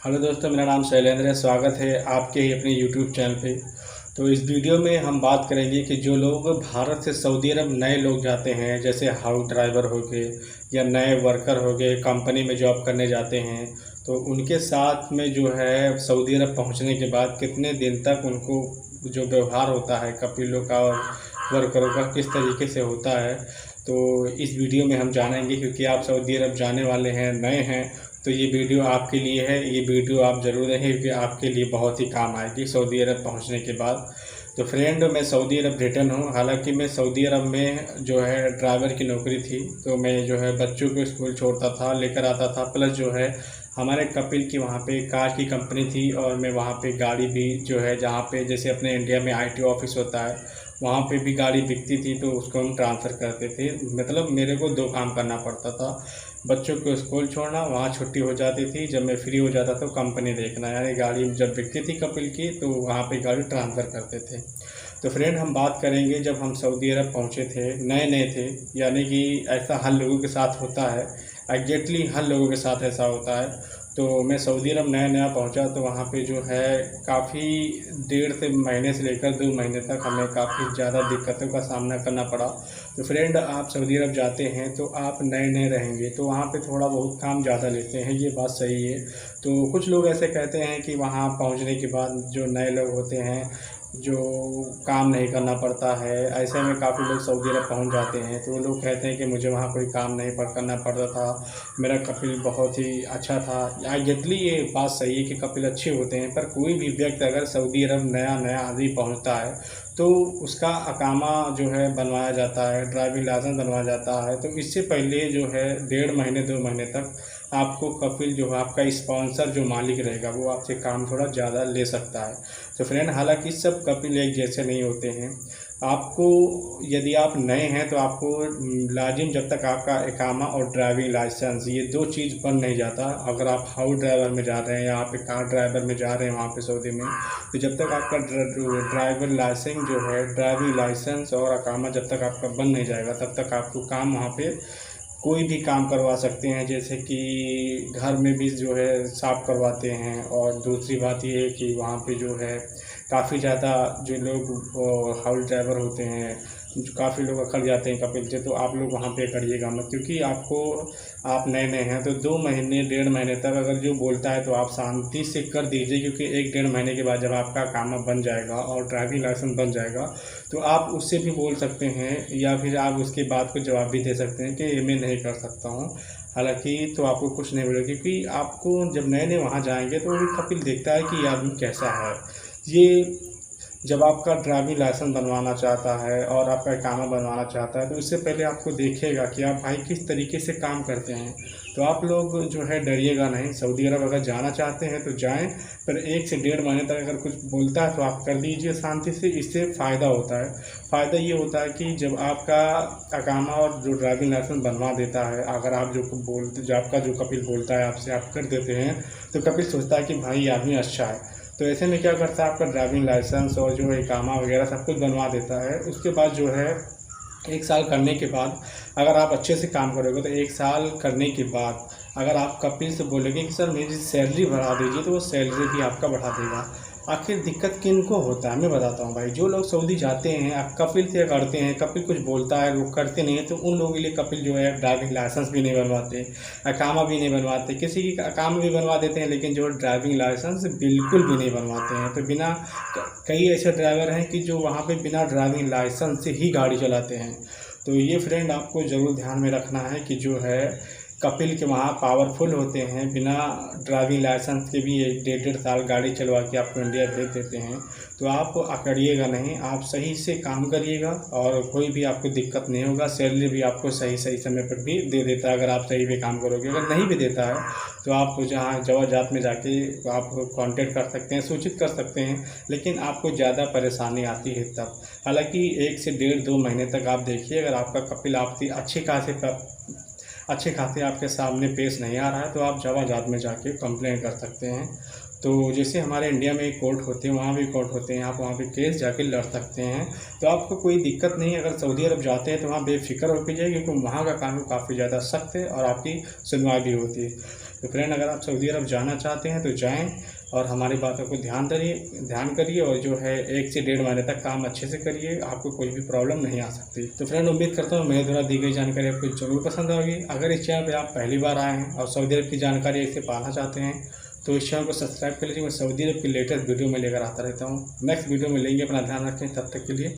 Hello दोस्तों, मेरा नाम शैलेंद्र है। स्वागत है आपके ही अपने यूट्यूब चैनल पे। तो इस वीडियो में हम बात करेंगे कि जो लोग भारत से सऊदी अरब नए लोग जाते हैं, जैसे हाउस ड्राइवर हो गए या नए वर्कर हो गए, कंपनी में जॉब करने जाते हैं, तो उनके साथ में जो है सऊदी अरब पहुंचने के बाद कितने दिन तक उनको जो व्यवहार होता है कपीलों का और वर्करों का किस तरीके से होता है, तो इस वीडियो में हम जानेंगे। क्योंकि आप सऊदी अरब जाने वाले हैं, नए हैं, तो ये वीडियो आपके लिए है। ये वीडियो आप ज़रूर देखें क्योंकि आपके लिए बहुत ही काम आएगी सऊदी अरब पहुंचने के बाद। तो फ्रेंड, मैं सऊदी अरब रिटर्न हूँ। हालांकि मैं सऊदी अरब में जो है ड्राइवर की नौकरी थी, तो मैं जो है बच्चों को स्कूल छोड़ता था, लेकर आता था। प्लस जो है हमारे कपिल की वहाँ पे कार की कंपनी थी और मैं वहाँ पे गाड़ी भी जो है, जहाँ पे जैसे अपने इंडिया में आईटी ऑफिस होता है, वहाँ पे भी गाड़ी बिकती थी, तो उसको हम ट्रांसफ़र करते थे। मतलब मेरे को दो काम करना पड़ता था, बच्चों को स्कूल छोड़ना, वहाँ छुट्टी हो जाती थी, जब मैं फ्री हो जाता तो कंपनी देखना, यानी गाड़ी जब बिकती थी कपिल की तो वहाँ पे गाड़ी ट्रांसफ़र करते थे। तो फ्रेंड, हम बात करेंगे जब हम सऊदी अरब पहुँचे थे, नए नए थे, यानी कि ऐसा हर लोगों के साथ होता है, एग्जैक्टली हर लोगों के साथ ऐसा होता है। तो मैं सऊदी अरब नया नया पहुंचा, तो वहाँ पे जो है काफ़ी 1.5 से लेकर 2 महीने तक हमें काफ़ी ज़्यादा दिक्कतों का सामना करना पड़ा। तो फ्रेंड, आप सऊदी अरब जाते हैं तो आप नए नए रहेंगे, तो वहाँ पे थोड़ा बहुत काम ज़्यादा लेते हैं, ये बात सही है। तो कुछ लोग ऐसे कहते हैं कि वहाँ पहुँचने के बाद जो नए लोग होते हैं, जो काम नहीं करना पड़ता है। ऐसे में काफ़ी लोग सऊदी अरब पहुंच जाते हैं, तो वो लोग कहते हैं कि मुझे वहाँ कोई काम नहीं करना पड़ता था, मेरा कपिल बहुत ही अच्छा था। एग्जैक्टली ये बात सही है कि कपिल अच्छे होते हैं, पर कोई भी व्यक्ति अगर सऊदी अरब नया नया आदमी पहुँचता है तो उसका अकामा जो है बनवाया जाता है, ड्राइविंग लाइसेंस बनवाया जाता है। तो इससे पहले जो है 1.5 2 महीने तक आपको कपिल जो है, आपका स्पॉन्सर जो मालिक रहेगा, वो आपसे काम थोड़ा ज़्यादा ले सकता है। तो फ्रेंड, हालांकि सब कपिल एक जैसे नहीं होते हैं। आपको, यदि आप नए हैं तो आपको लाजिम जब तक आपका इकामा और ड्राइविंग लाइसेंस ये दो चीज़ बन नहीं जाता, अगर आप हाउस ड्राइवर में जा रहे हैं या आप कार ड्राइवर में जा रहे हैं वहाँ पे सऊदी में, तो जब तक आपका ड्राइवर लाइसेंस जो है, ड्राइविंग लाइसेंस और इकामा जब तक आपका बन नहीं जाएगा, तब तक आपको काम वहाँ पे कोई भी काम करवा सकते हैं। जैसे कि घर में भी जो है साफ़ करवाते हैं। और दूसरी बात ये है कि वहाँ पे जो है काफ़ी ज़्यादा जो लोग हाउस ड्राइवर होते हैं, जो काफ़ी लोग अकड़ जाते हैं कपिल से, तो आप लोग वहाँ पे करिएगा मत। क्योंकि आपको, आप नए नए हैं तो 2 महीने 1.5 महीने तक अगर जो बोलता है तो आप शांति से कर दीजिए। क्योंकि 1 1.5 महीने के बाद जब आपका काम बन जाएगा और ड्राइविंग लाइसेंस बन जाएगा, तो आप उससे भी बोल सकते हैं या फिर आप उसके बात को जवाब भी दे सकते हैं कि ये मैं नहीं कर सकता हूँ। हालांकि तो आपको कुछ नहीं मिलेगा, क्योंकि आपको जब नए नए वहाँ जाएंगे तो भी कपिल देखता है कि ये आदमी कैसा है। ये जब आपका ड्राइविंग लाइसेंस बनवाना चाहता है और आपका इकामा बनवाना चाहता है, तो इससे पहले आपको देखेगा कि आप भाई किस तरीके से काम करते हैं। तो आप लोग जो है डरिएगा नहीं। सऊदी अरब अगर जाना चाहते हैं तो जाएं, पर 1 से 1.5 महीने तक अगर कुछ बोलता है तो आप कर दीजिए शांति से। इससे फ़ायदा होता है। फ़ायदा ये होता है कि जब आपका इकामा और जो ड्राइविंग लाइसेंस बनवा देता है, अगर आप जो आपका जो कपिल बोलता है आपसे आप कर देते हैं, तो कपिल सोचता है कि भाई ये आदमी अच्छा है। तो ऐसे में क्या करता है, आपका ड्राइविंग लाइसेंस और जो इकामा वगैरह सब कुछ बनवा देता है। उसके बाद जो है 1 साल करने के बाद, अगर आप अच्छे से काम करोगे तो 1 साल करने के बाद अगर आप कपिल से बोलेंगे कि सर मेरी सैलरी बढ़ा दीजिए, तो वो सैलरी भी आपका बढ़ा देगा। आखिर दिक्कत किनको होता है मैं बताता हूँ भाई। जो लोग सऊदी जाते हैं, आप कपिल से करते हैं, कपिल कुछ बोलता है वो करते नहीं है, तो उन लोगों के लिए कपिल जो है ड्राइविंग लाइसेंस भी नहीं बनवाते, अकामा भी नहीं बनवाते। किसी की अकामा भी बनवा देते हैं, लेकिन जो ड्राइविंग लाइसेंस बिल्कुल भी नहीं बनवाते हैं। तो बिना, कई ऐसे ड्राइवर हैं कि जो वहाँ पे बिना ड्राइविंग लाइसेंस से ही गाड़ी चलाते हैं। तो ये फ्रेंड आपको ज़रूर ध्यान में रखना है कि जो है कपिल के वहाँ पावरफुल होते हैं, बिना ड्राइविंग लाइसेंस के भी 1 1.5 साल गाड़ी चलवा के आपको इंडिया भेज देते हैं। तो आप अकड़िएगा नहीं, आप सही से काम करिएगा और कोई भी आपको दिक्कत नहीं होगा। सैलरी भी आपको सही सही समय पर भी दे देता है अगर आप सही भी काम करोगे। अगर नहीं भी देता है तो आप जहाँ जवाजात में जाके आप कांटेक्ट कर सकते हैं, सूचित कर सकते हैं, लेकिन आपको ज़्यादा परेशानी आती है तब। हालांकि 1 से 1.5 2 महीने तक आप देखिए, अगर आपका कपिल आपकी अच्छे खासे आपके सामने पेश नहीं आ रहा है, तो आप जवाजात में जाके कंप्लेंट कर सकते हैं। तो जैसे हमारे इंडिया में कोर्ट होते हैं, वहाँ भी कोर्ट होते हैं, आप वहाँ पे केस जाके लड़ सकते हैं। तो आपको कोई दिक्कत नहीं है, अगर सऊदी अरब जाते हैं तो वहाँ बेफ़िक्र होकर जाइए, क्योंकि वहाँ का कानून काफ़ी ज़्यादा सख्त है और आपकी सुनवाई भी होती है। तो फ्रेंड, अगर आप सऊदी अरब जाना चाहते हैं तो जाएँ और हमारी बातों को ध्यान करिए और जो है 1 से 1.5 महीने तक काम अच्छे से करिए, आपको कोई भी प्रॉब्लम नहीं आ सकती। तो फ्रेंड, उम्मीद करता हूँ मेरे द्वारा दी गई जानकारी आपको ज़रूर पसंद आएगी। अगर इस चैनल पे आप पहली बार आए हैं और सऊदी अरब की जानकारी ऐसे पाना चाहते हैं तो इस चैनल को सब्सक्राइब कर लीजिए। मैं सऊदी अरब की लेटेस्ट वीडियो में लेकर आता रहता हूँ। नेक्स्ट वीडियो में लेंगे, अपना ध्यान रखें, तब तक के लिए